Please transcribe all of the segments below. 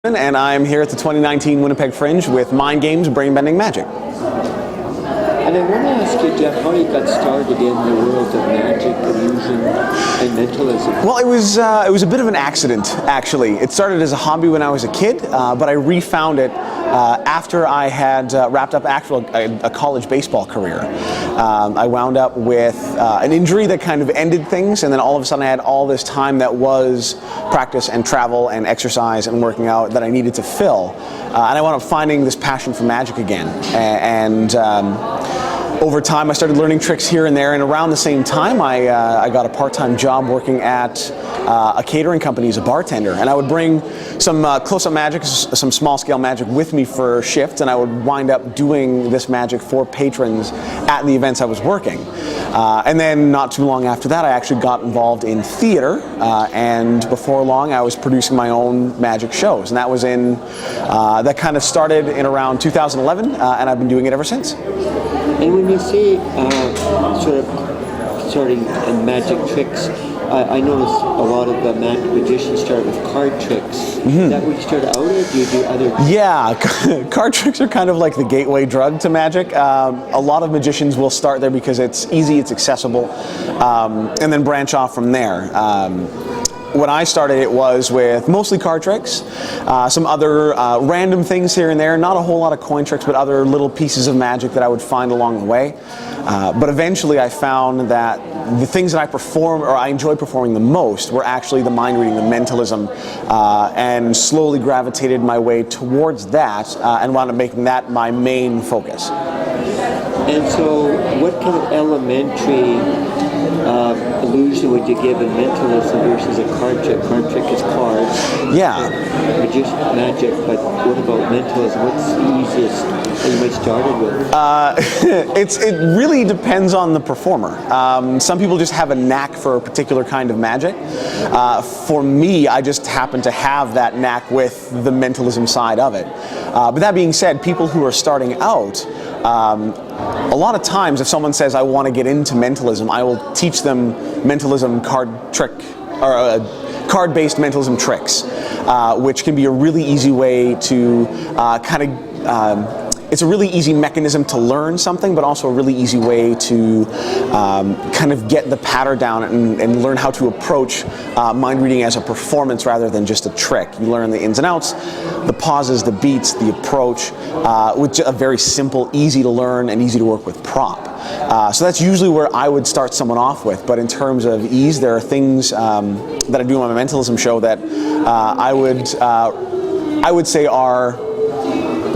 And I'm here at the 2019 Winnipeg Fringe with Mind Games Brain-Bending Magic. And I want to ask you, Jeff, how you got started in the world of magic, illusion, and mentalism. Well, it was a bit of an accident, actually. It started as a hobby when I was a kid, but I refound it after I had wrapped up a college baseball career. I wound up with an injury that kind of ended things, and then all of a sudden I had all this time that was practice and travel and exercise and working out that I needed to fill. And I wound up finding this passion for magic again. Over time, I started learning tricks here and there, and around the same time, I got a part-time job working at a catering company as a bartender, and I would bring some close-up magic, some small-scale magic with me for shifts, and I would wind up doing this magic for patrons at the events I was working. And then not too long after that, I actually got involved in theater, and before long, I was producing my own magic shows, and that was that kind of started in around 2011, and I've been doing it ever since. And when you say sort of starting magic tricks, I notice a lot of the magicians start with card tricks. Is that what you started out, or do you do other? Yeah, card tricks are kind of like the gateway drug to magic. A lot of magicians will start there because it's easy, it's accessible, and then branch off from there. When I started, it was with mostly card tricks, some other random things here and there, not a whole lot of coin tricks, but other little pieces of magic that I would find along the way. But eventually I found that the things that I enjoyed performing the most were actually the mind reading, the mentalism, and slowly gravitated my way towards that and wound up making that my main focus. And so what kind of elementary illusion would you give in mentalism versus a card trick? Card trick is cards. Yeah. Magician magic, but what about mentalism? What's the easiest that you might started with? It really depends on the performer. Some people just have a knack for a particular kind of magic. For me, I just happen to have that knack with the mentalism side of it. But that being said, people who are starting out, a lot of times if someone says, I want to get into mentalism, I will teach them mentalism card-based mentalism tricks, which can be a really easy way to it's a really easy mechanism to learn something, but also a really easy way to kind of get the pattern down and learn how to approach mind reading as a performance rather than just a trick. You learn the ins and outs, the pauses, the beats, the approach, with a very simple, easy to learn and easy to work with prop. So that's usually where I would start someone off with, but in terms of ease, there are things that I do on my mentalism show that I would say are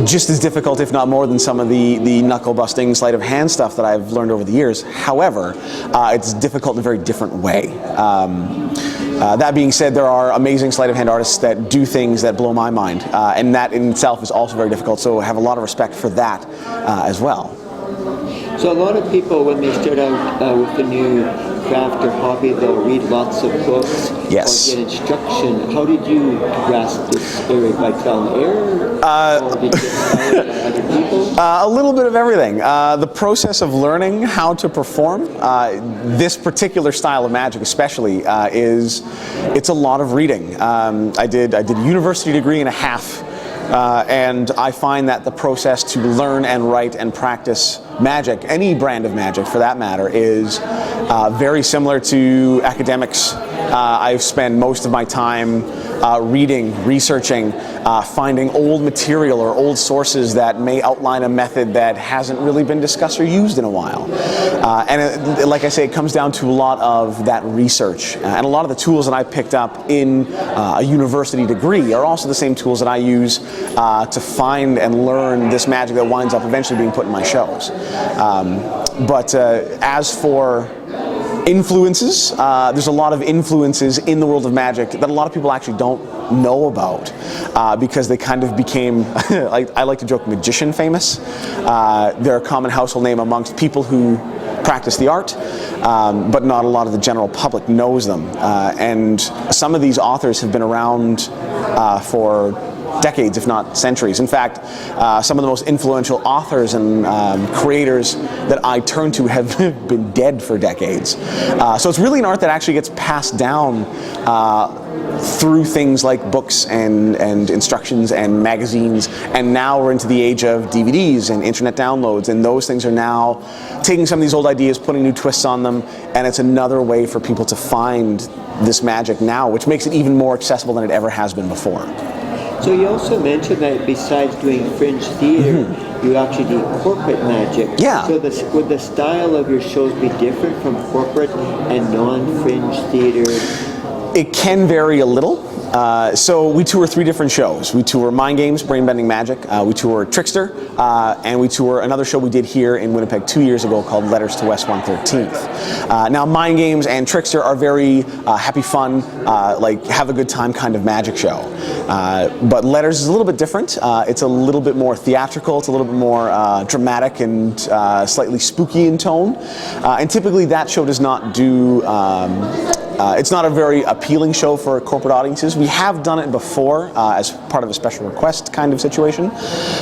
just as difficult, if not more, than some of the knuckle-busting, sleight of hand stuff that I've learned over the years. However, it's difficult in a very different way. That being said, there are amazing sleight of hand artists that do things that blow my mind, and that in itself is also very difficult, so I have a lot of respect for that as well. So a lot of people, when they start out with a new craft or hobby, they'll read lots of books or get instruction. How did you grasp this area? By trial and error? Or did you get inspired by other people? A little bit of everything. The process of learning how to perform this particular style of magic especially it's a lot of reading. I did a university degree and a half. And I find that the process to learn and write and practice magic, any brand of magic for that matter, is very similar to academics. I've spent most of my time reading, researching, finding old material or old sources that may outline a method that hasn't really been discussed or used in a while. Like I say, it comes down to a lot of that research. And a lot of the tools that I picked up in a university degree are also the same tools that I use to find and learn this magic that winds up eventually being put in my shows. But as for influences, there's a lot of influences in the world of magic that a lot of people actually don't know about because they kind of became, I like to joke, magician famous. They're a common household name amongst people who practice the art, but not a lot of the general public knows them. And some of these authors have been around for decades, if not centuries. In fact, some of the most influential authors and creators that I turn to have been dead for decades. So it's really an art that actually gets passed down through things like books and instructions and magazines, and now we're into the age of DVDs and internet downloads, and those things are now taking some of these old ideas, putting new twists on them, and it's another way for people to find this magic now, which makes it even more accessible than it ever has been before. So you also mentioned that besides doing fringe theater, you actually do corporate magic. Yeah. So would the style of your shows be different from corporate and non-fringe theater? It can vary a little. So we tour 3 different shows. We tour Mind Games, Brain Bending Magic, we tour Trickster, and we tour another show we did here in Winnipeg 2 years ago called Letters to West 113th. Now Mind Games and Trickster are very happy fun, like have a good time kind of magic show. But Letters is a little bit different. It's a little bit more theatrical, it's a little bit more dramatic and slightly spooky in tone. And typically that show does not do it's not a very appealing show for corporate audiences. We have done it before as part of a special request kind of situation.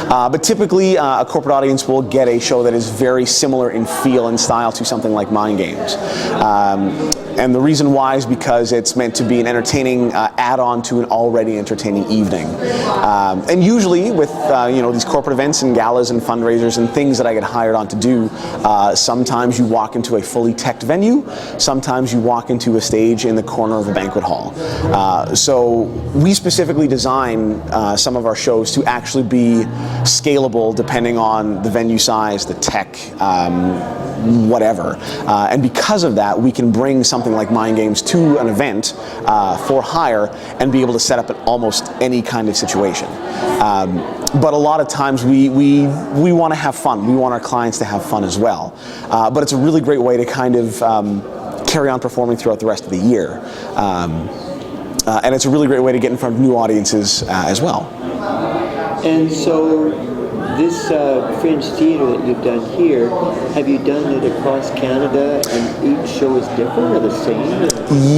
But typically a corporate audience will get a show that is very similar in feel and style to something like Mind Games. And the reason why is because it's meant to be an entertaining add-on to an already entertaining evening. And usually with these corporate events and galas and fundraisers and things that I get hired on to do, sometimes you walk into a fully teched venue, sometimes you walk into a stage in the corner of a banquet hall. So we specifically design some of our shows to actually be scalable depending on the venue size, the tech, whatever. And because of that, we can bring something like Mind Games to an event for hire and be able to set up in almost any kind of situation. But a lot of times we want to have fun. We want our clients to have fun as well. But it's a really great way to kind of carry on performing throughout the rest of the year. And it's a really great way to get in front of new audiences as well. And so this fringe theater that you've done here, have you done it across Canada and each show is different or the same?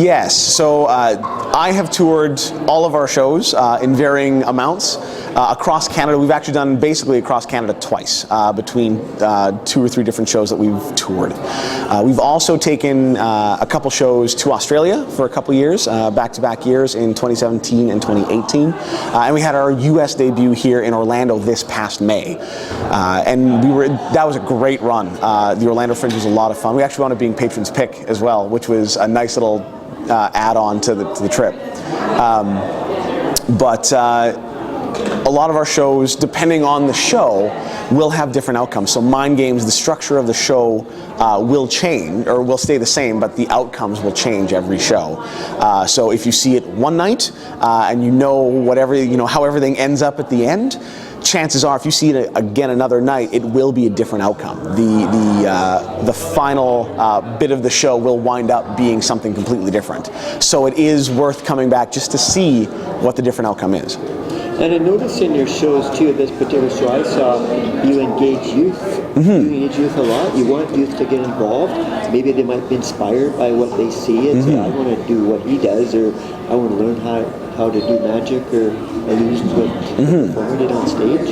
Yes, so I have toured all of our shows in varying amounts. Across Canada, we've actually done basically across Canada twice between 2 or 3 different shows that we've toured. We've also taken a couple shows to Australia for a couple years, back-to-back years in 2017 and 2018. And we had our US debut here in Orlando this past May. And that was a great run. The Orlando Fringe was a lot of fun. We actually wound up being Patron's Pick as well, which was a nice little add-on to the trip. A lot of our shows, depending on the show, will have different outcomes. So Mind Games, the structure of the show will change, or will stay the same, but the outcomes will change every show. So if you see it one night, and you know how everything ends up at the end, chances are if you see it again another night, it will be a different outcome. The final bit of the show will wind up being something completely different. So it is worth coming back just to see what the different outcome is. And I noticed in your shows too, this particular show I saw, you engage youth. You engage youth a lot. You want youth to get involved. Maybe they might be inspired by what they see and say, I want to do what he does, or I want to learn how to do magic or illusions with performing it on stage.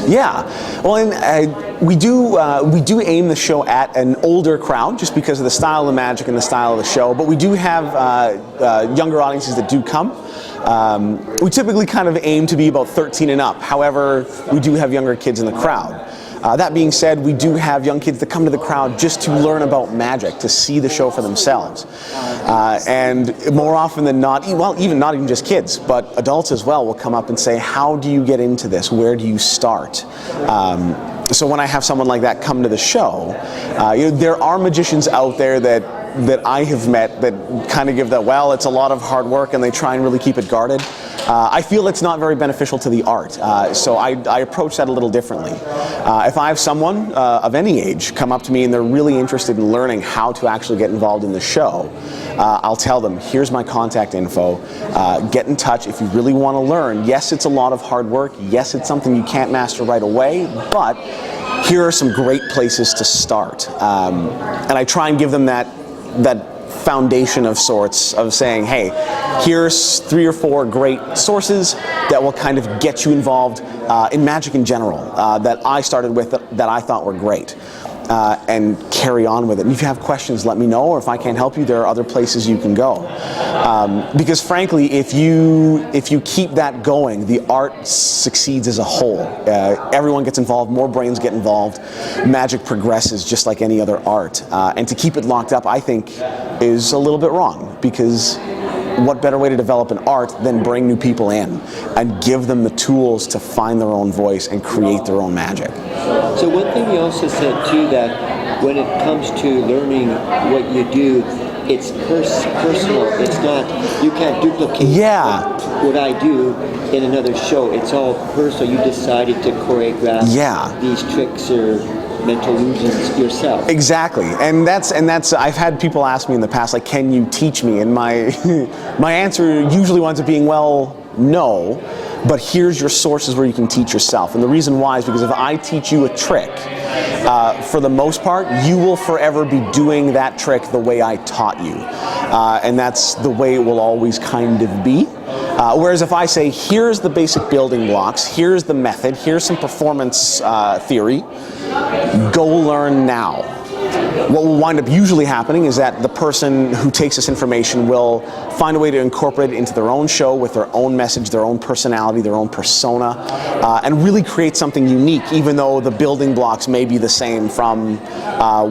Yeah, well, and we do aim the show at an older crowd just because of the style of the magic and the style of the show. But we do have younger audiences that do come. We typically kind of aim to be about 13 and up. However, we do have younger kids in the crowd. That being said, we do have young kids that come to the crowd just to learn about magic, to see the show for themselves. And more often than not, well, even not even just kids, but adults as well will come up and say, how do you get into this? Where do you start? So when I have someone like that come to the show, there are magicians out there that I have met that kind of give that, well, it's a lot of hard work and they try and really keep it guarded. I feel it's not very beneficial to the art, so I approach that a little differently. If I have someone of any age come up to me and they're really interested in learning how to actually get involved in the show, I'll tell them, here's my contact info, get in touch if you really want to learn. Yes, it's a lot of hard work, yes, it's something you can't master right away, but here are some great places to start. And I try and give them that foundation of sorts of saying, hey, here's 3 or 4 great sources that will kind of get you involved in magic in general that I started with that I thought were great. and carry on with it. And if you have questions, let me know, or if I can't help you, there are other places you can go. Because frankly, if you keep that going, the art succeeds as a whole. Everyone gets involved, more brains get involved, magic progresses just like any other art. And to keep it locked up, I think, is a little bit wrong, because what better way to develop an art than bring new people in and give them the tools to find their own voice and create their own magic. So one thing you also said too, that when it comes to learning what you do, it's personal. It's not, you can't duplicate what I do in another show. It's all personal. You decided to choreograph these tricks or mental illusions yourself. Exactly, and that's I've had people ask me in the past, like, can you teach me? And my my answer usually winds up being, well, no, but here's your sources where you can teach yourself. And the reason why is because if I teach you a trick, for the most part, you will forever be doing that trick the way I taught you, and that's the way it will always kind of be. Whereas if I say, here's the basic building blocks, here's the method, here's some performance theory, go learn now. What will wind up usually happening is that the person who takes this information will find a way to incorporate it into their own show with their own message, their own personality, their own persona, and really create something unique, even though the building blocks may be the same from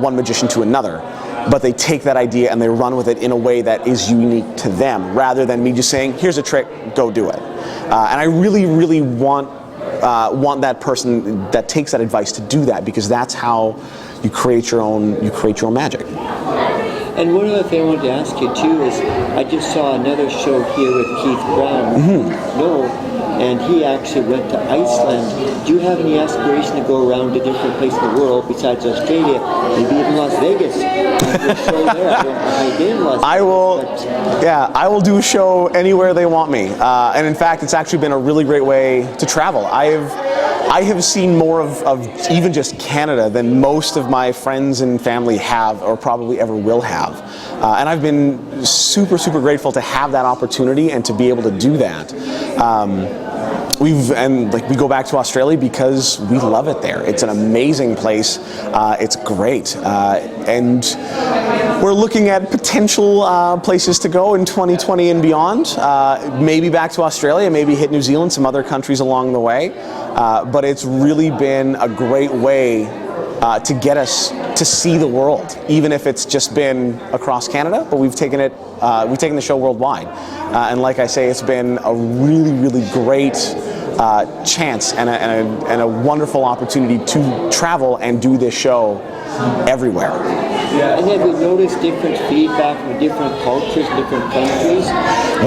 one magician to another. But they take that idea and they run with it in a way that is unique to them, rather than me just saying, here's a trick, go do it. And I really, really want that person that takes that advice to do that, because that's how you create your own magic. And one other thing I wanted to ask you too is, I just saw another show here with Keith Brown, Noel, and he actually went to Iceland. Do you have any aspiration to go around to different places in the world besides Australia, maybe even Las Vegas? A show there. I don't know how you get in Las Vegas. I will do a show anywhere they want me. And in fact, it's actually been a really great way to travel. I have seen more of even just Canada than most of my friends and family have, or probably ever will have. And I've been super, super grateful to have that opportunity and to be able to do that. We go back to Australia because we love it there. It's an amazing place. It's great, and we're looking at potential places to go in 2020 and beyond. Maybe back to Australia, maybe hit New Zealand, some other countries along the way. But it's really been a great way to get us to see the world, even if it's just been across Canada. But we've taken the show worldwide, and like I say, it's been a really, really great chance and a wonderful opportunity to travel and do this show everywhere. And have you noticed different feedback from different cultures, different countries,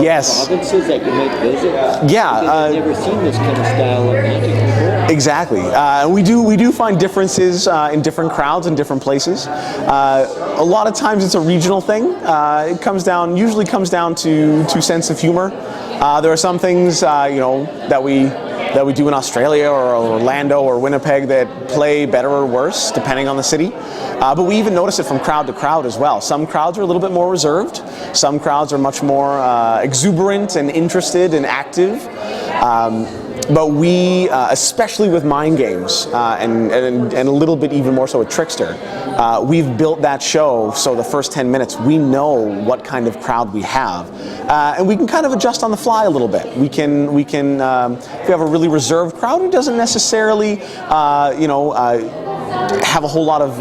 yes, provinces that you might visit? Yeah, because I've never seen this kind of style of magic before. Exactly. We do find differences in different crowds and different places. A lot of times it's a regional thing. It usually comes down to sense of humor. There are some things that we do in Australia or Orlando or Winnipeg that play better or worse depending on the city. But we even notice it from crowd to crowd as well. Some crowds are a little bit more reserved. Some crowds are much more exuberant and interested and active. But we, especially with mind games, and a little bit even more so with Trickster, we've built that show so the first 10 minutes we know what kind of crowd we have, and we can kind of adjust on the fly a little bit. We can if we have a really reserved crowd who doesn't necessarily have a whole lot of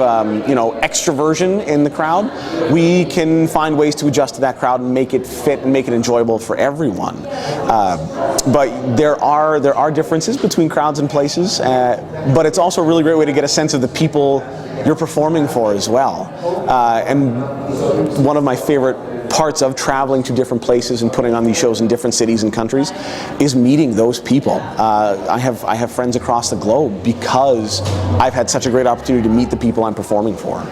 extroversion in the crowd, we can find ways to adjust to that crowd and make it fit and make it enjoyable for everyone. But there are differences between crowds and places, but it's also a really great way to get a sense of the people you're performing for as well. And one of my favorite parts of traveling to different places and putting on these shows in different cities and countries is meeting those people. I have friends across the globe because I've had such a great opportunity to meet the people I'm performing for.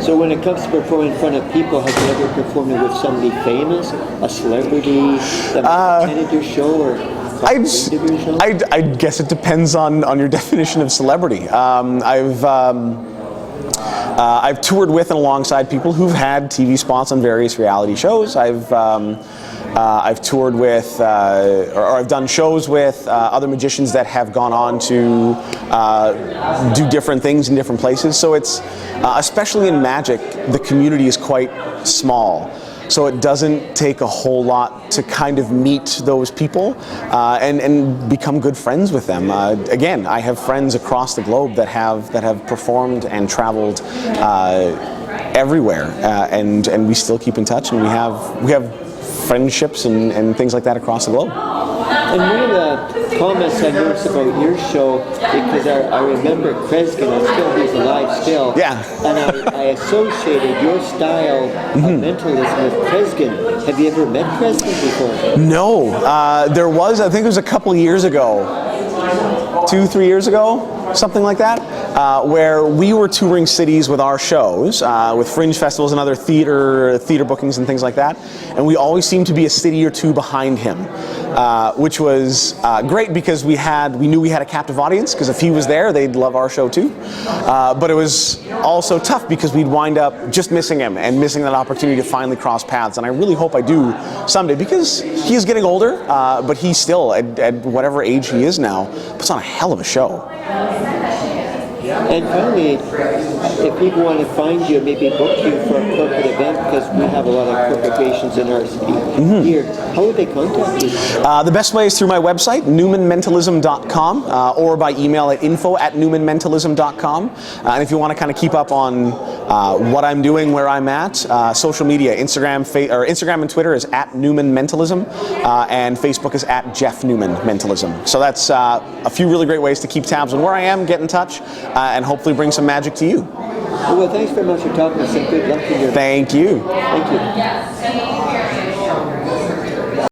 So when it comes to performing in front of people, have you ever performed with somebody famous, a celebrity that attended your show or I guess it depends on your definition of celebrity. I've toured with and alongside people who've had TV spots on various reality shows. I've toured with, or I've done shows with other magicians that have gone on to do different things in different places. So it's, especially in magic, the community is quite small. So it doesn't take a whole lot to kind of meet those people and become good friends with them. Again, I have friends across the globe that have performed and traveled everywhere, and we still keep in touch, and we have friendships and things like that across the globe. And one of the comments I noticed about your show, because I remember Kreskin, and still he's alive still. Yeah. And I associated your style of mentalism with Kreskin. Have you ever met Kreskin before? No, there was. I think it was a couple of years ago, 2-3 years ago, something like that, where we were touring cities with our shows, with fringe festivals and other theater bookings and things like that, and we always seemed to be a city or two behind him, which was great because we knew we had a captive audience, because if he was there, they'd love our show too. But it was also tough because we'd wind up just missing him and missing that opportunity to finally cross paths. And I really hope I do someday, because he is getting older, but he still, at whatever age he is now, puts on a hell of a show. And finally, if people want to find you, maybe book you for a corporate event, because we have a lot of corporations in our city here, how would they contact you? The best way is through my website, newmanmentalism.com, or by email at info@newmanmentalism.com. And if you want to kind of keep up on what I'm doing, where I'm at, social media, Instagram and Twitter is @NewmanMentalism, and Facebook is @JeffNewmanMentalism. So that's a few really great ways to keep tabs on where I am, get in touch, and hopefully bring some magic to you. Well, thanks very much for talking to us, and good luck in your... Thank you. Thank you.